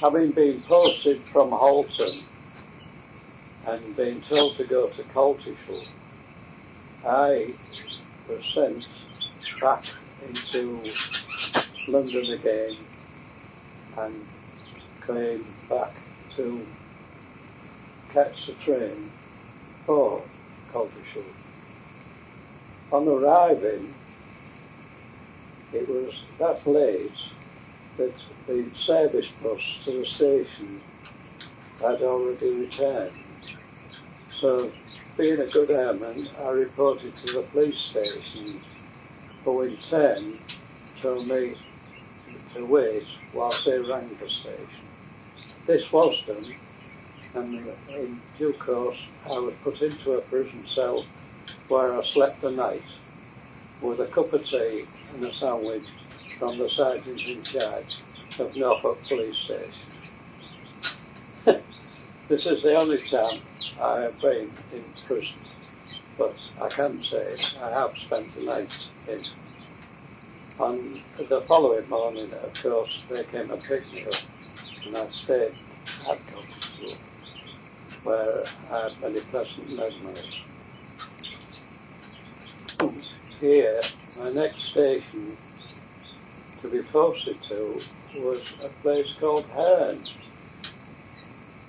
Having been posted from Halton and being told to go to Coltishall, I was sent back into London again and came back to catch the train for Coltishall. On arriving, it was that late that the service bus to the station had already returned. So, being a good airman, I reported to the police station, who in turn told me to wait whilst they rang the station. This was done, and in due course I was put into a prison cell where I slept the night with a cup of tea and a sandwich from the sergeant in charge of Norfolk Police Station. This is the only time I have been in prison, but I can say I have spent the night in. On the following morning, of course, they came and picked me up, and I stayed at Coltishall, where I had many pleasant memories. Here, my next station to be posted to was a place called Herne.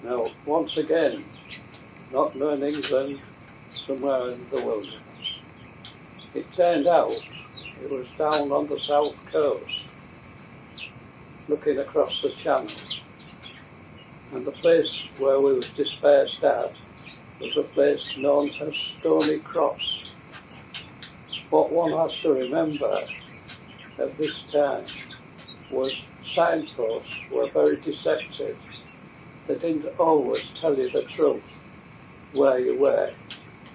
Now, once again, not in England, somewhere in the wilderness. It turned out it was down on the south coast, looking across the channel. And the place where we were dispersed at was a place known as Stoney Cross. What one has to remember at this time was signposts were very deceptive. They didn't always tell you the truth where you were,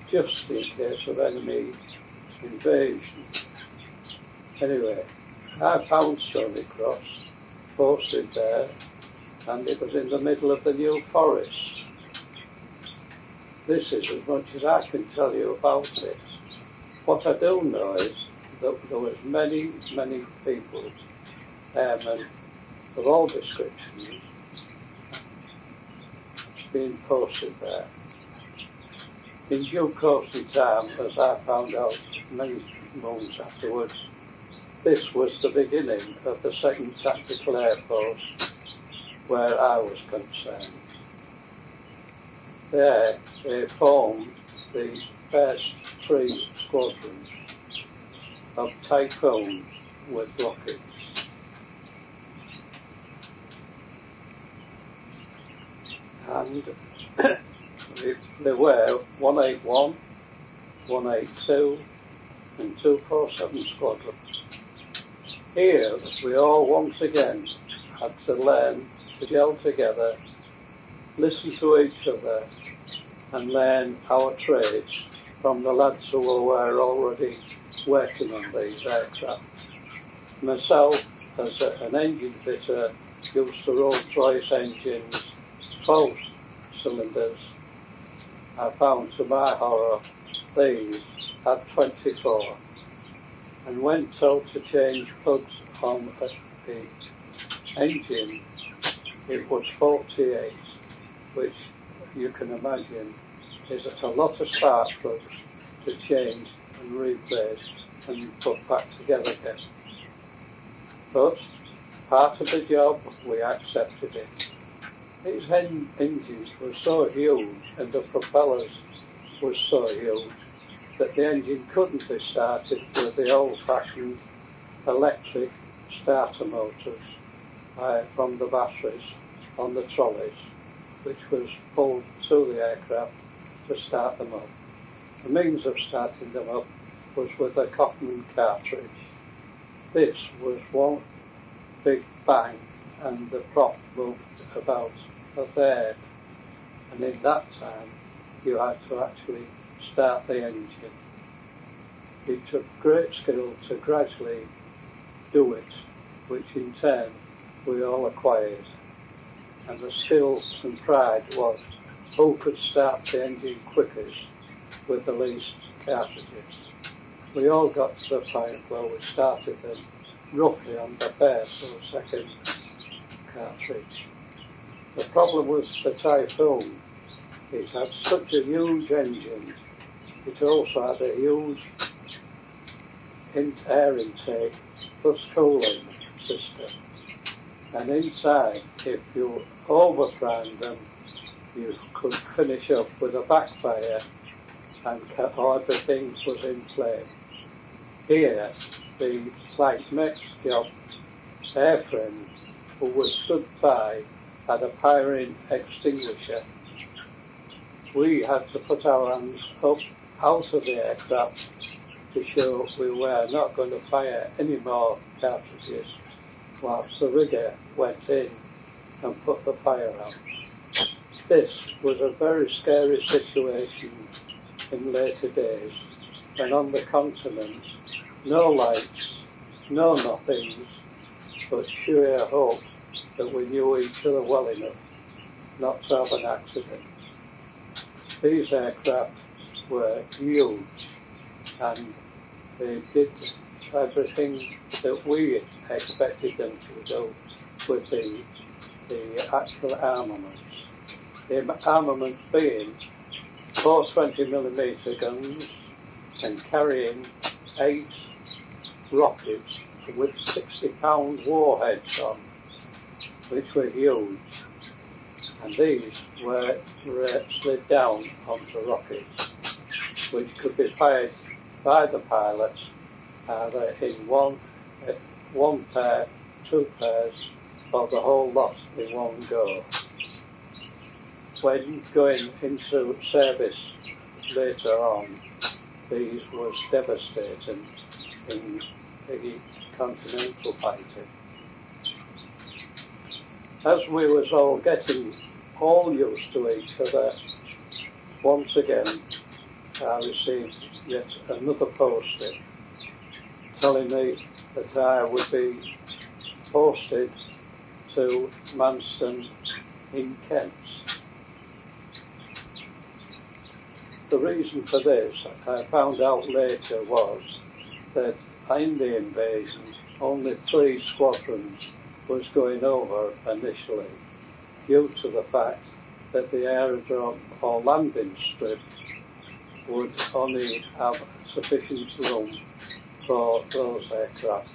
just in case of enemy invasion. Anyway, I found Stoney Cross posted there, and it was in the middle of the New Forest. This is as much as I can tell you about it. What I do know is that there was many, many people, airmen of all descriptions, being posted there. In due course in time, as I found out many months afterwards, this was the beginning of the 2nd Tactical Air Force where I was concerned. There they formed the first 3 squadrons of Typhoon with rockets. And they were 181, 182 and 247 squadrons. Here we all once again had to learn to gel together, listen to each other and learn our trades from the lads who were already working on these aircraft. Myself, as an engine fitter, used to Royce engines, 12 cylinders. I found, to my horror, these had 24. And when told to change plugs on the engine, it was 48, which you can imagine is a lot of spark plugs to change and replace and put back together again. But part of the job, we accepted it. These engines were so huge and the propellers were so huge that the engine couldn't be started with the old-fashioned electric starter motors from the batteries on the trolleys, which was pulled to the aircraft to start them up. The means of starting them up was with a cotton cartridge. This was one big bang and the prop moved about a third, and in that time you had to actually start the engine. It took great skill to gradually do it, which in turn we all acquired. And the skill and pride was who could start the engine quickest with the least cartridges. We all got to the point where we started them roughly on the first or second cartridge. The problem was the Typhoon. It had such a huge engine. It also had a huge air intake plus cooling system. And inside, if you overprimed them, you could finish up with a backfire and everything was in flame. Here, the flight mates job airframe who was stood by had a firing extinguisher. We had to put our hands up out of the aircraft to show we were not going to fire any more cartridges whilst the rigger went in and put the fire out. This was a very scary situation in later days, when on the continent, no lights, no nothings, but sheer hope that we knew each other well enough not to have an accident. These aircraft were huge, and they did everything that we expected them to do with the actual armaments. The armaments being 4 20mm guns and carrying 8 rockets with 60-pound warheads on, which were huge. And these were slid down onto rockets, which could be fired by the pilots either in one pair, 2 pairs, or the whole lot in one go. When going into service later on, these was devastating in the continental fighting. As we was all getting all used to each other, once again I received yet another posting telling me that I would be posted to Manston in Kent. The reason for this, I found out later, was that in the invasion only 3 squadrons was going over initially, due to the fact that the aerodrome or landing strip would only have sufficient room for those aircraft.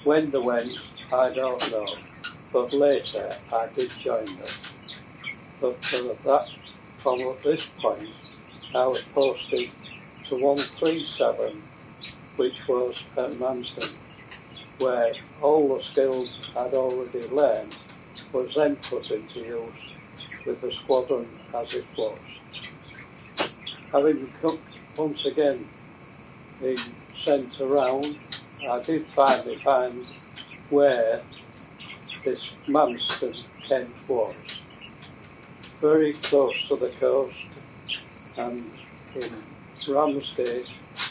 When they went, I don't know, but later I did join them. But from this point, I was posted to 137, which was at Manston, where all the skills I'd already learned was then put into use with the squadron as it was. Having once again been sent around, I did finally find where this Manston, Kent was. Very close to the coast, and in Ramsgate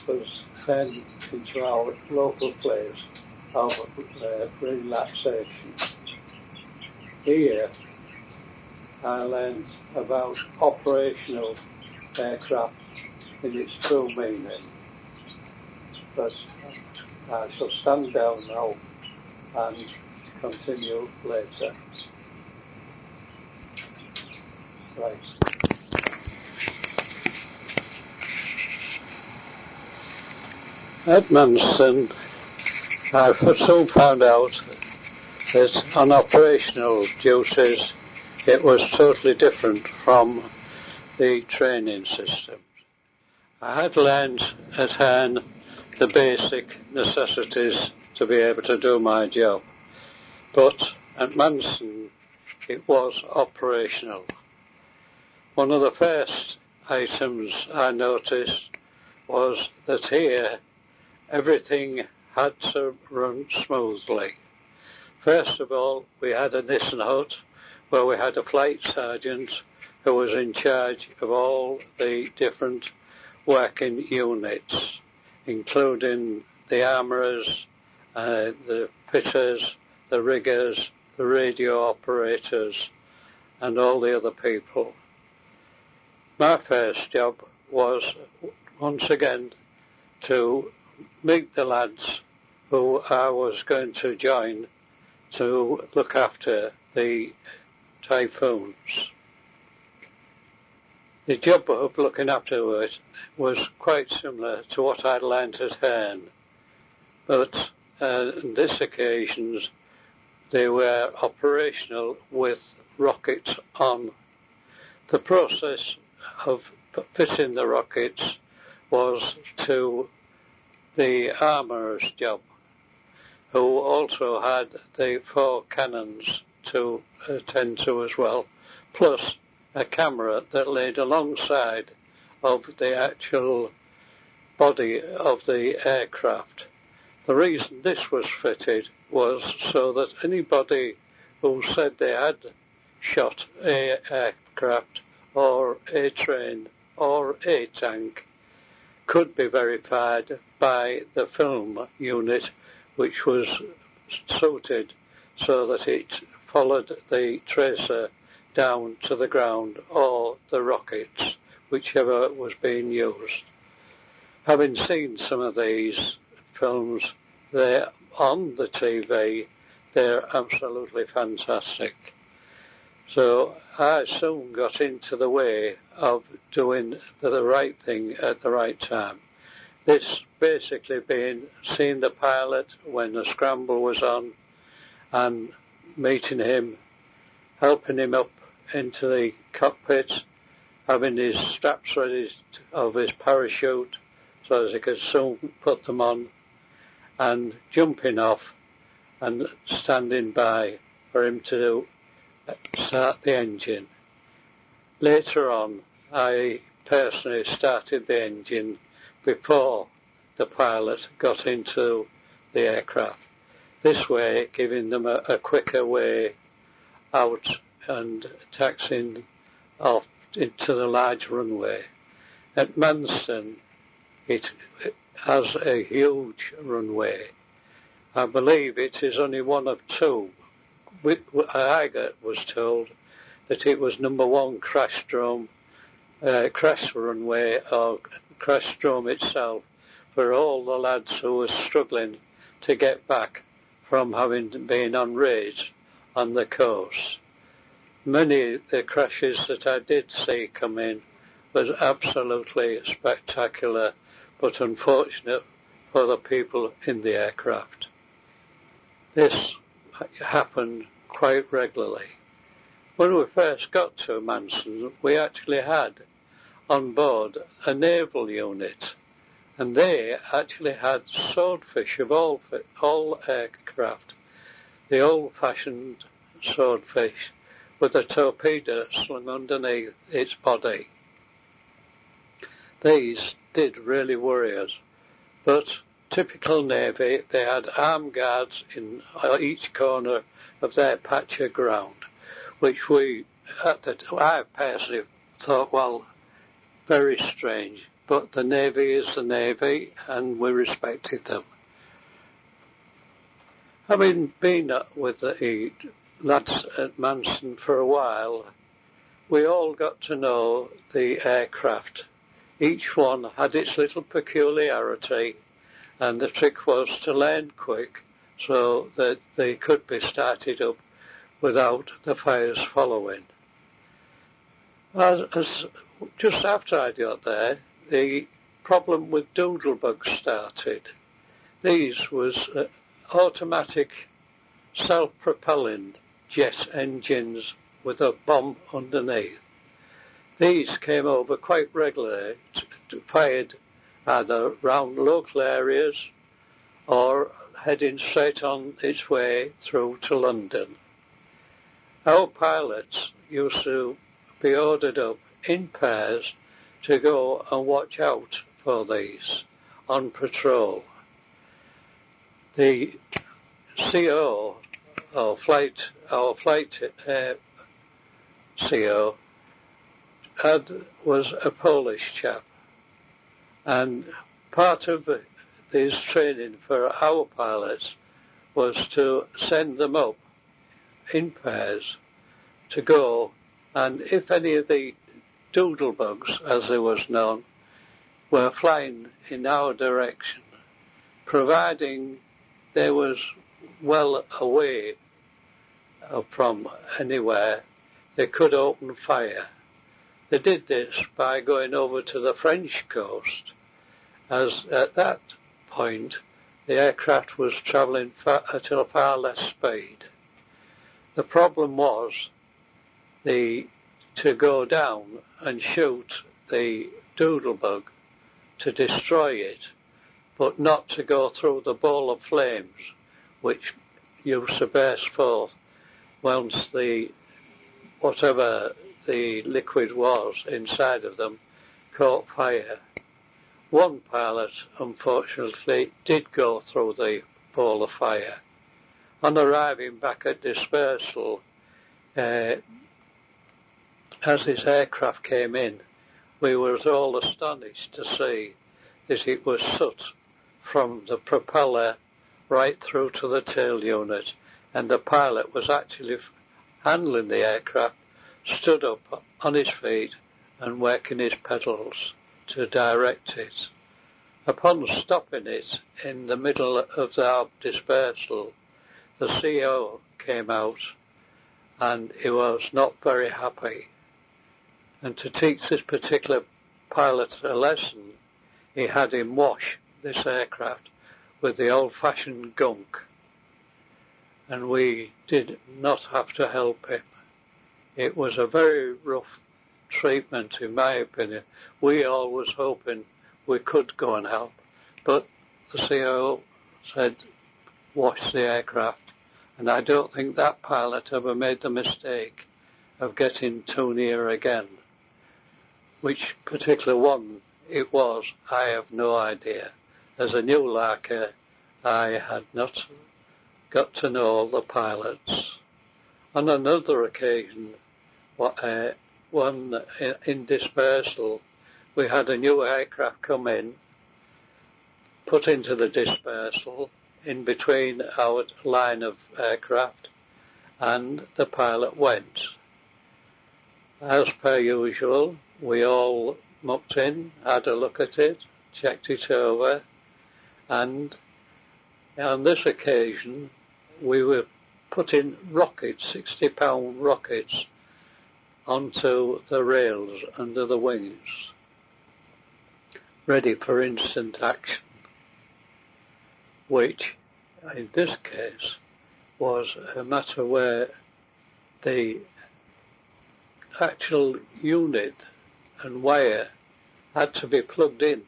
was then into our local place of relaxation. Here I learned about operational aircraft in its true meaning, but I shall stand down now and continue later. Right. At Manston, I soon found out that on operational duties it was totally different from the training systems. I had learned at hand the basic necessities to be able to do my job, but at Manston it was operational. One of the first items I noticed was that here everything had to run smoothly. First of all, we had a Nissen hut where we had a flight sergeant who was in charge of all the different working units, including the armourers, the fitters, the riggers, the radio operators, and all the other people. My first job was, once again, to meet the lads who I was going to join to look after the Typhoons. The job of looking after it was quite similar to what I'd learnt at Herne, but on this occasion they were operational with rockets on. The process of fitting the rockets was to the armourer's job, who also had the 4 cannons to attend to as well, plus a camera that laid alongside of the actual body of the aircraft. The reason this was fitted was so that anybody who said they had shot a aircraft or a train or a tank could be verified by the film unit, which was suited so that it followed the tracer down to the ground or the rockets, whichever was being used. Having seen some of these films, they're on the TV, they're absolutely fantastic. So I soon got into the way of doing the right thing at the right time. This basically being seeing the pilot when the scramble was on and meeting him, helping him up into the cockpit, having his straps ready of his parachute so as he could soon put them on, and jumping off and standing by for him to start the engine. Later on, I personally started the engine before the pilot got into the aircraft. This way, giving them a quicker way out and taxiing off into the large runway. At Manston, it has a huge runway. I believe it is only one of 2. I was told that it was number 1 crash runway or crash drome itself for all the lads who were struggling to get back from having been on raids on the coast. Many of the crashes that I did see come in was absolutely spectacular, but unfortunate for the people in the aircraft. This happened quite regularly. When we first got to Manston, we actually had on board a naval unit, and they actually had Swordfish of all aircraft, the old-fashioned Swordfish with a torpedo slung underneath its body. These did really worry us, but typical Navy, they had armed guards in each corner of their patch of ground, which I personally thought, well, very strange, but the Navy is the Navy, and we respected them. Having been with the lads at Manston for a while, we all got to know the aircraft. Each one had its little peculiarity, and the trick was to land quick so that they could be started up without the fires following. Just after I got there, the problem with Doodlebugs started. These was automatic self-propelling jet engines with a bomb underneath. These came over quite regularly, fired either round local areas or heading straight on its way through to London. Our pilots used to be ordered up in pairs to go and watch out for these on patrol. The CO, our flight CO, was a Polish chap, and part of his training for our pilots was to send them up in pairs to go, and if any of the Doodlebugs, as they was known, were flying in our direction, providing they was well away from anywhere, they could open fire. They did this by going over to the French coast, as at that point the aircraft was travelling at a far less speed. The problem was to go down and shoot the Doodlebug to destroy it, but not to go through the ball of flames which used to burst forth once whatever the liquid was inside of them caught fire. One pilot, unfortunately, did go through the ball of fire. On arriving back at dispersal, as his aircraft came in, we were all astonished to see that it was soot from the propeller right through to the tail unit, and the pilot was actually handling the aircraft, stood up on his feet and working his pedals to direct it. Upon stopping it in the middle of our dispersal, the CO came out and he was not very happy. And to teach this particular pilot a lesson, he had him wash this aircraft with the old-fashioned gunk. And we did not have to help him. It was a very rough treatment, in my opinion. We all was hoping we could go and help, but the CO said, wash the aircraft. And I don't think that pilot ever made the mistake of getting too near again. Which particular one it was, I have no idea. As a new larker, I had not got to know all the pilots. On another occasion, one in dispersal, we had a new aircraft come in, put into the dispersal in between our line of aircraft, and the pilot went. As per usual, we all mucked in, had a look at it, checked it over, and on this occasion we were putting rockets, 60-pound rockets, onto the rails under the wings, ready for instant action, which in this case was a matter where the actual unit and wire had to be plugged in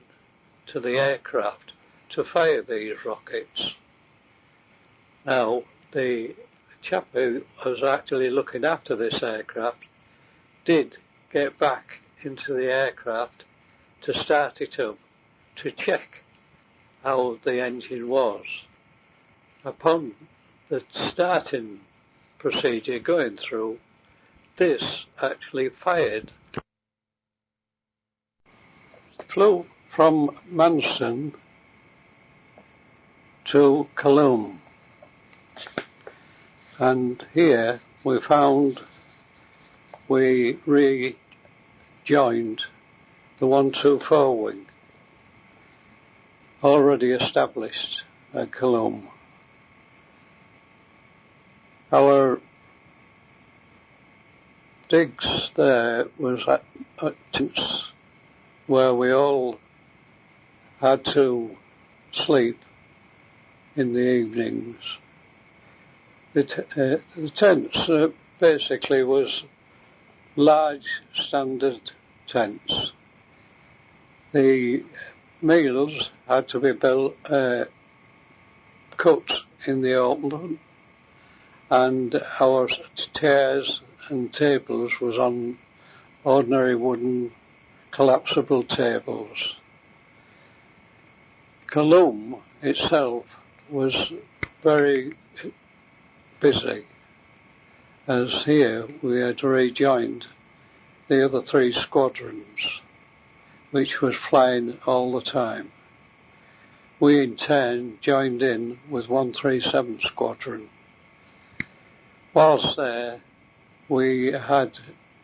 to the aircraft to fire these rockets. Now, the chap who was actually looking after this aircraft did get back into the aircraft to start it up, to check how the engine was. Upon the starting procedure going through, this actually fired. Flew from Manston to Colombe, and here we found we rejoined the 124 wing, already established at Colombe. Our digs there was at tents where we all had to sleep in the evenings. The tents basically was large standard tents. The meals had to be cooked in the open, and our chairs and tables was on ordinary wooden collapsible tables. Colombe itself was very busy, as here we had rejoined the other 3 squadrons, which was flying all the time. We in turn joined in with 137 Squadron. Whilst there, we had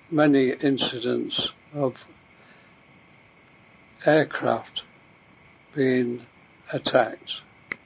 many incidents of aircraft being attacked.